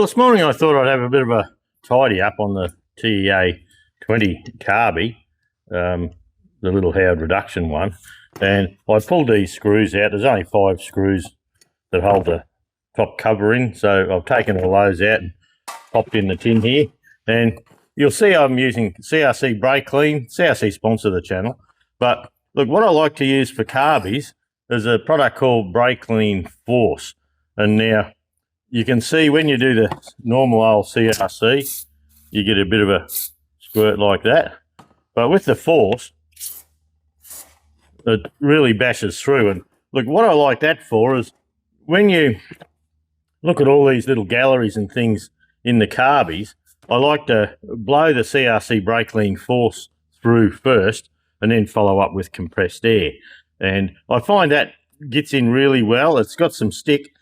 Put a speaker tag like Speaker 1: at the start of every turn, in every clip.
Speaker 1: this morning I thought I'd have a bit of a tidy up on the TEA20 Carby, the little Howard reduction one. And I pulled these screws out. There's only 5 screws that hold the top cover in. So I've taken all those out and popped in the tin here. And you'll see I'm using CRC Brake Clean. CRC sponsor the channel. But look, what I like to use for carbies is a product called Brake Clean Force. And now you can see when you do the normal old CRC, you get a bit of a squirt like that. But with the Force, it really bashes through. And look, what I like that for is when you look at all these little galleries and things in the carbies, I like to blow the CRC Brake Clean Force through first and then follow up with compressed air. And I find that gets in really well. It's got some stick.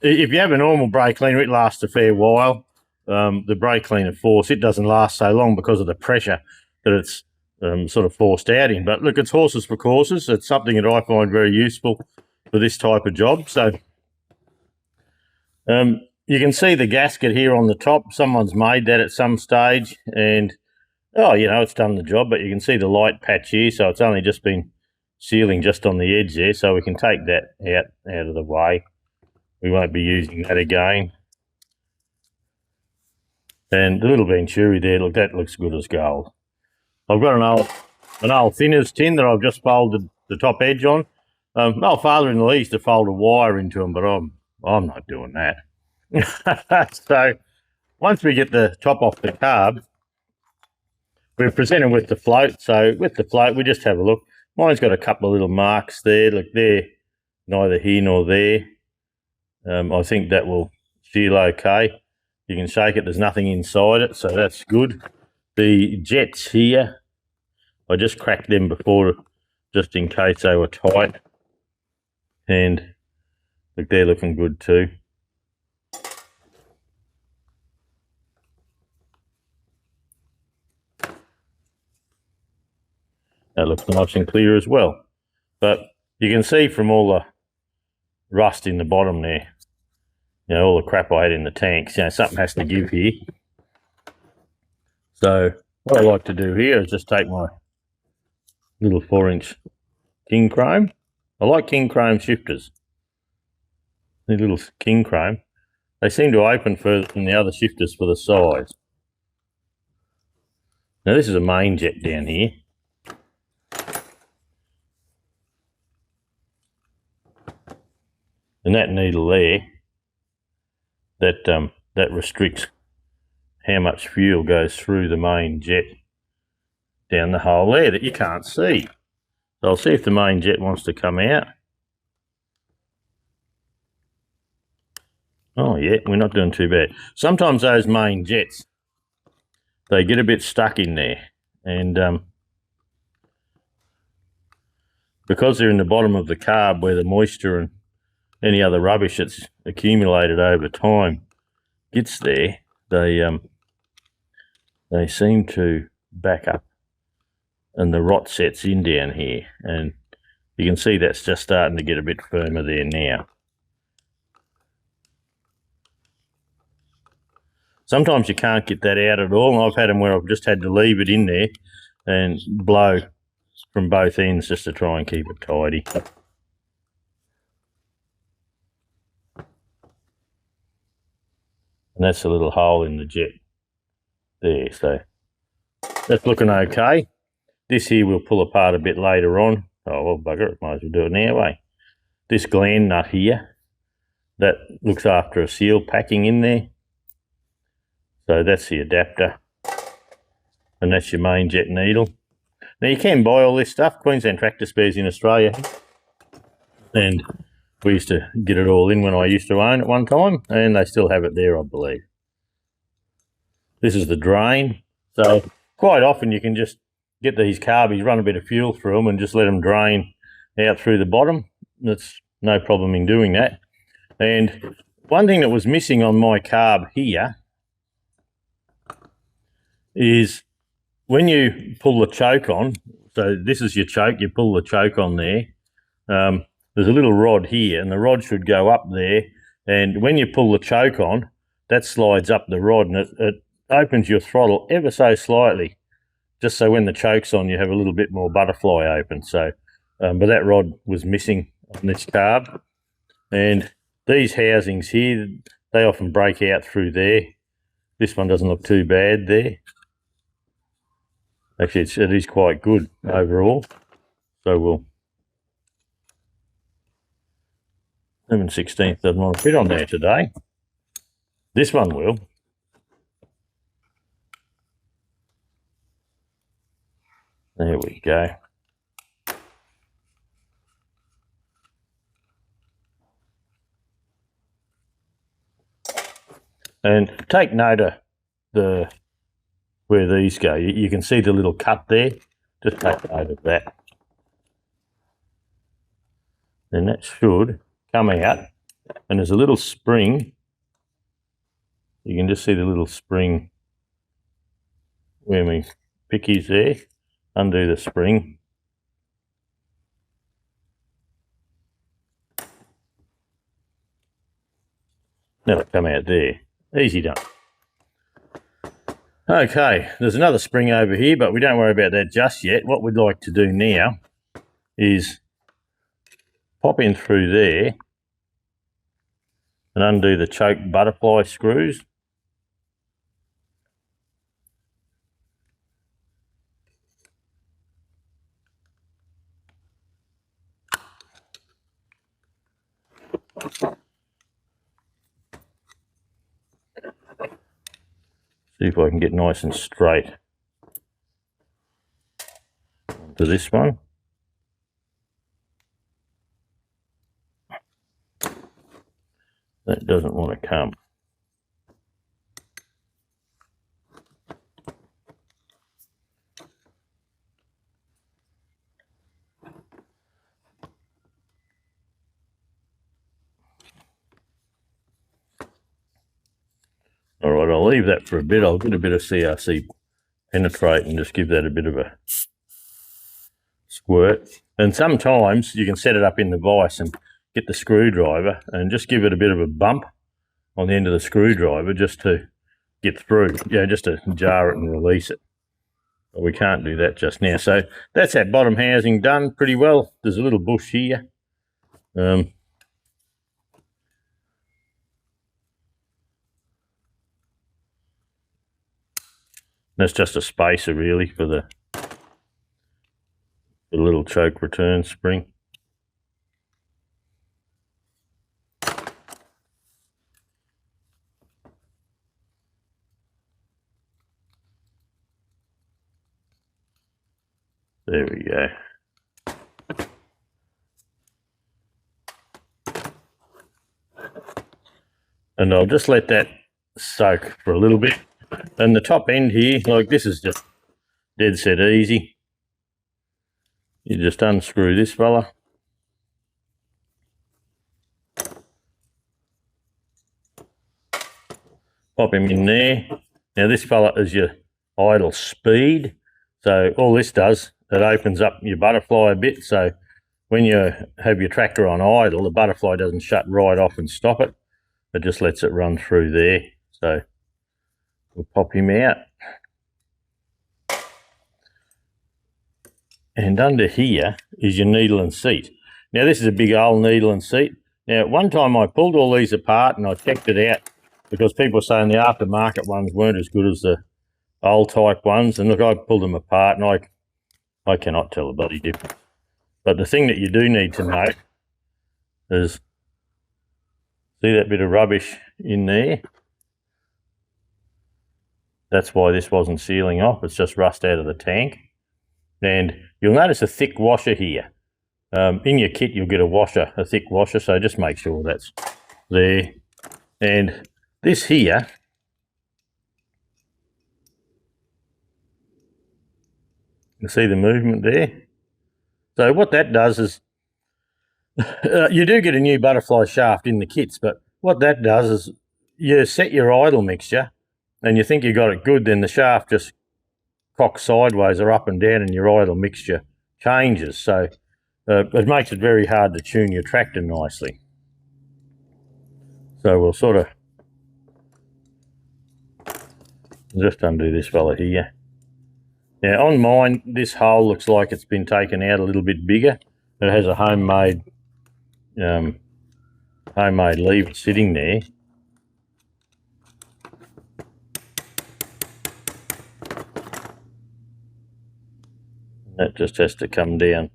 Speaker 1: If you have a normal brake cleaner, it lasts a fair while. The Brake Cleaner Force, it doesn't last so long because of the pressure that it's sort of forced out in. But look, it's horses for courses. It's something that I find very useful for this type of job. So you can see the gasket here on the top. Someone's made that at some stage, and you know, it's done the job. But you can see the light patch here, so it's only just been sealing just on the edge there, so we can take that out of the way. We won't be using that again. And the little venturi there, look, that looks good as gold. I've got an old thinners tin that I've just folded the top edge on. My father-in-law used to fold a wire into them, but I'm not doing that. So once we get the top off the carb, we're presented with the float. So with the float, we just have a look. Mine's got a couple of little marks there. Look, they're neither here nor there. I think that will seal okay. You can shake it. There's nothing inside it, so that's good. The jets here, I just cracked them before just in case they were tight. And look, they're looking good too. That looks nice and clear as well. But you can see from all the rust in the bottom there, you know, all the crap I had in the tanks, you know, something has to give here. So what I like to do here is just take my little 4-inch king chrome. I like king chrome shifters. These little king chrome, they seem to open further than the other shifters for the size. Now this is a main jet down here. And that needle there, that restricts how much fuel goes through the main jet down the hole there that you can't see. So I'll see if the main jet wants to come out. Oh yeah, we're not doing too bad. Sometimes those main jets, they get a bit stuck in there, and because they're in the bottom of the carb where the moisture and any other rubbish that's accumulated over time gets there, they seem to back up and the rot sets in down here, and you can see that's just starting to get a bit firmer there now. Sometimes you can't get that out at all, and I've had them where I've just had to leave it in there and blow from both ends just to try and keep it tidy. And that's a little hole in the jet there, so that's looking okay. This here we'll pull apart a bit later on. Oh, well, bugger it, might as well do it now, eh? This gland nut here, that looks after a seal packing in there. So that's the adapter, and that's your main jet needle. Now you can buy all this stuff, Queensland Tractor Spares in Australia, and we used to get it all in when I used to own it one time, and they still have it there, I believe. This is the drain. So quite often you can just get these carbies, run a bit of fuel through them and just let them drain out through the bottom. That's no problem in doing that. And one thing that was missing on my carb here is when you pull the choke on, so this is your choke, you pull the choke on there, there's a little rod here, and the rod should go up there, and when you pull the choke on, that slides up the rod, and it opens your throttle ever so slightly, just so when the choke's on, you have a little bit more butterfly open. So, but that rod was missing on this carb. And these housings here, they often break out through there. This one doesn't look too bad there. Actually, it is quite good overall. So we'll 7/16 doesn't want to fit on there today. This one will. There we go. And take note of where these go. You can see the little cut there. Just take note of that. Then that should come out, and there's a little spring. You can just see the little spring where my picky's there. Undo the spring. Now it'll come out there. Easy done. Okay, there's another spring over here, but we don't worry about that just yet. What we'd like to do now is pop in through there and undo the choke butterfly screws. See if I can get nice and straight to this one. That doesn't want to come. All right, I'll leave that for a bit. I'll get a bit of CRC penetrate and just give that a bit of a squirt. And sometimes you can set it up in the vise and get the screwdriver and just give it a bit of a bump on the end of the screwdriver just to get through, just to jar it and release it. But we can't do that just now. So that's that bottom housing done pretty well. There's a little bush here. That's just a spacer really for the little choke return spring. There we go. And I'll just let that soak for a little bit. And the top end here, like this is just dead set easy. You just unscrew this fella. Pop him in there. Now this fella is your idle speed. So all this does, it opens up your butterfly a bit. So when you have your tractor on idle, the butterfly doesn't shut right off and stop it. It just lets it run through there. So we'll pop him out. And under here is your needle and seat. Now this is a big old needle and seat. Now one time I pulled all these apart and I checked it out because people were saying the aftermarket ones weren't as good as the old type ones. And look, I pulled them apart and I cannot tell the bloody difference. But the thing that you do need to know is, see that bit of rubbish in there? That's why this wasn't sealing off. It's just rust out of the tank. And you'll notice a thick washer here. In your kit, you'll get a thick washer, so just make sure that's there. And this here, you see the movement there? So what that does is, you do get a new butterfly shaft in the kits, but what that does is you set your idle mixture and you think you got it good, then the shaft just cocks sideways or up and down and your idle mixture changes. So it makes it very hard to tune your tractor nicely. So we'll sort of Just undo this fella here. Now on mine, this hole looks like it's been taken out a little bit bigger. It has a homemade lever sitting there. That just has to come down.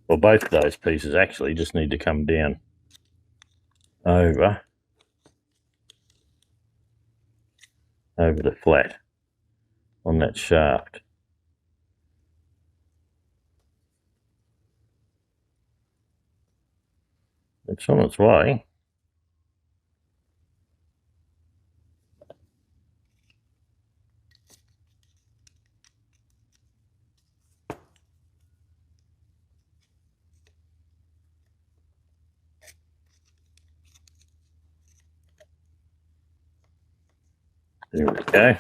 Speaker 1: Well, both of those pieces actually just need to come down over the flat on that shaft. It's on its way. There we go.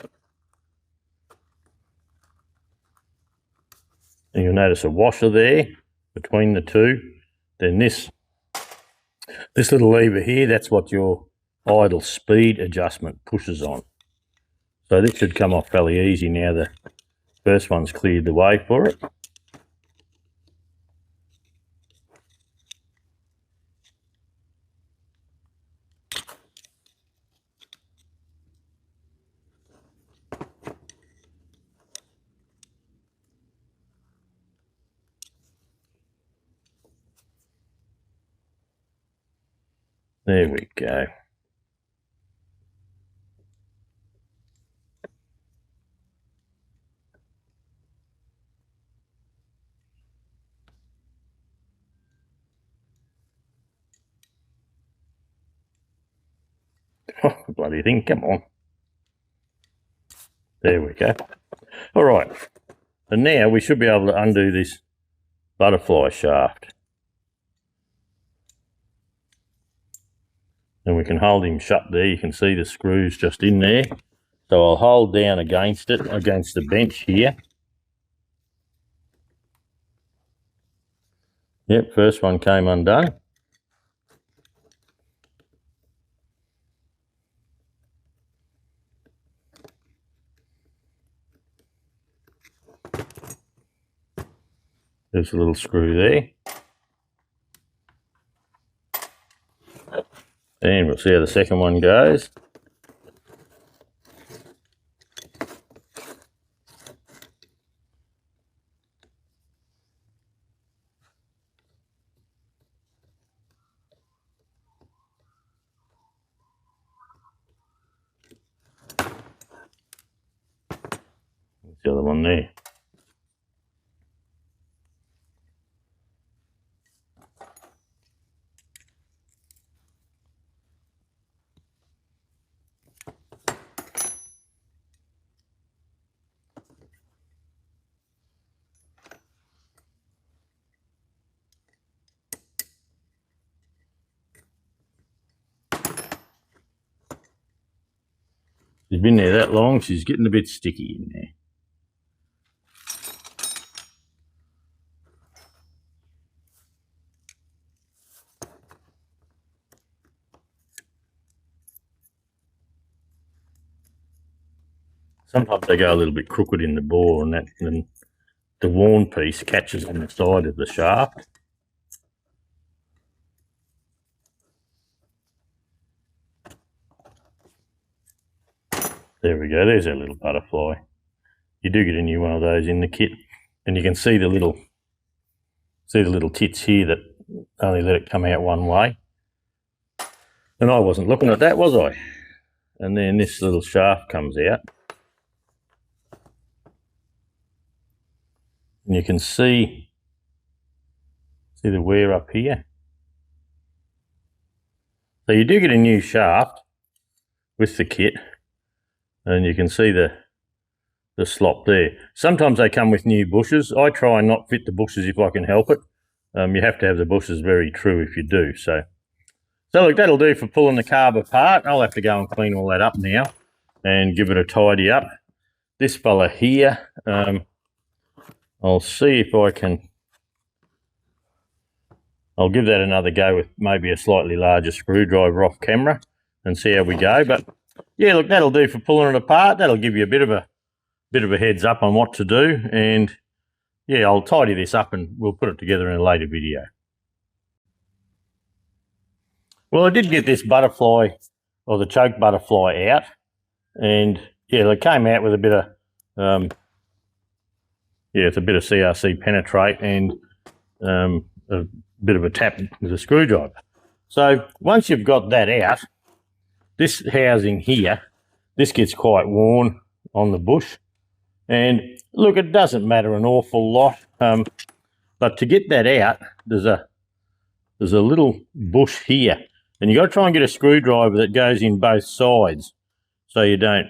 Speaker 1: And you'll notice a washer there between the two. Then this little lever here, that's what your idle speed adjustment pushes on. So this should come off fairly easy now the first one's cleared the way for it. There we go. Oh, bloody thing, come on. There we go. All right, and now we should be able to undo this butterfly shaft. And we can hold him shut there. You can see the screws just in there. So I'll hold down against it, against the bench here. Yep, first one came undone. There's a little screw there. And we'll see how the second one goes. There's the other one there. She's been there that long, she's getting a bit sticky in there. Sometimes they go a little bit crooked in the bore, and then the worn piece catches on the side of the shaft. There we go, there's our little butterfly. You do get a new one of those in the kit, and you can see the little tits here that only let it come out one way. And I wasn't looking at that, was I? And then this little shaft comes out. And you can see the wear up here. So you do get a new shaft with the kit, and you can see the slop there. Sometimes they come with new bushes. I try and not fit the bushes if I can help it. You have to have the bushes very true if you do. So look, that'll do for pulling the carb apart. I'll have to go and clean all that up now and give it a tidy up. This fella here, I'll see if I can. I'll give that another go with maybe a slightly larger screwdriver off camera and see how we go. But yeah, look, that'll do for pulling it apart. That'll give you a bit of a heads up on what to do. And yeah, I'll tidy this up and we'll put it together in a later video. Well, I did get this butterfly, or the choke butterfly, out, and yeah, it came out with a bit of it's a bit of CRC penetrate and a bit of a tap with a screwdriver. So once you've got that out, this housing here, this gets quite worn on the bush, and look, it doesn't matter an awful lot, but to get that out, there's a little bush here, and you've got to try and get a screwdriver that goes in both sides so you don't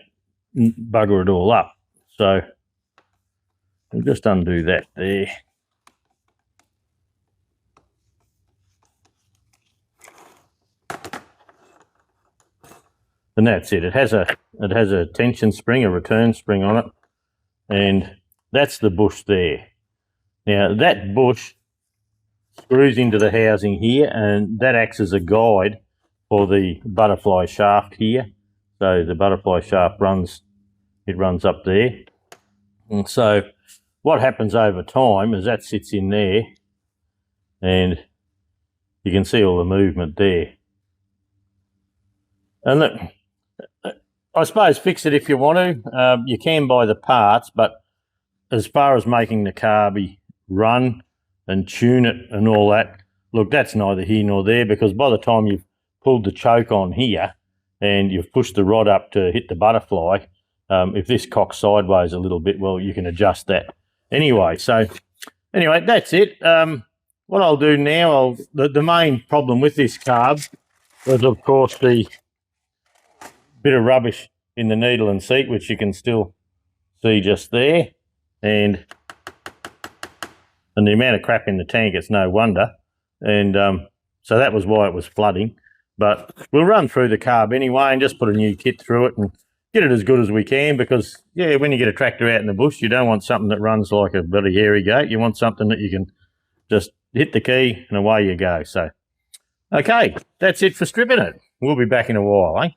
Speaker 1: bugger it all up. So we'll just undo that there. And that's it. It has a tension spring, a return spring on it, and that's the bush there. Now that bush screws into the housing here, and that acts as a guide for the butterfly shaft here. So the butterfly shaft runs up there. And so what happens over time is that sits in there, and you can see all the movement there. And look, I suppose fix it if you want to. You can buy the parts, but as far as making the carby run and tune it and all that, look, that's neither here nor there, because by the time you've pulled the choke on here and you've pushed the rod up to hit the butterfly, if this cocks sideways a little bit, well, you can adjust that anyway. So anyway, that's it. What I'll do now, the main problem with this carb was, of course, the bit of rubbish in the needle and seat, which you can still see just there, and the amount of crap in the tank, it's no wonder. And so that was why it was flooding. But we'll run through the carb anyway and just put a new kit through it and get it as good as we can, because, yeah, when you get a tractor out in the bush, you don't want something that runs like a bloody hairy goat. You want something that you can just hit the key and away you go. So, okay, that's it for stripping it. We'll be back in a while, eh?